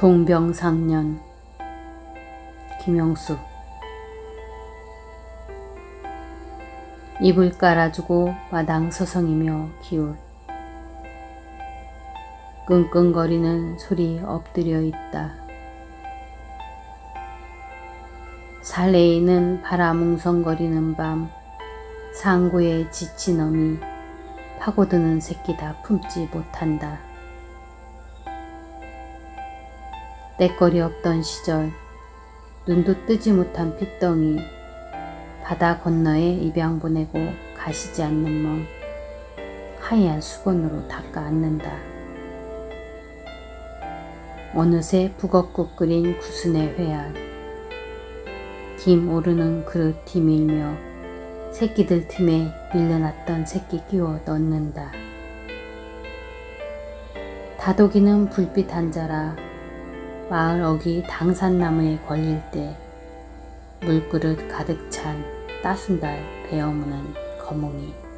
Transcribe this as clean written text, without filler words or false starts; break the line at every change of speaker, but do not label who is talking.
동병상련. 김영수. 이불 깔아주고 마당 서성이며 기울. 끙끙거리는 소리 엎드려 있다. 살레이는 바라뭉성거리는 밤, 상고에 지친 어미, 파고드는 새끼 다 품지 못한다. 때거리 없던 시절, 눈도 뜨지 못한 핏덩이, 바다 건너에 입양 보내고 가시지 않는 멍, 하얀 수건으로 닦아 안는다. 어느새 북엇국 끓인 구순의 회알, 김 오르는 그릇 뒤밀며 새끼들 틈에 밀려났던 새끼 끼워 넣는다. 다독이는 불빛 한 자라 마을 어기 당산나무에 걸릴 때 물그릇 가득 찬 따순달 베어무는 거몽이.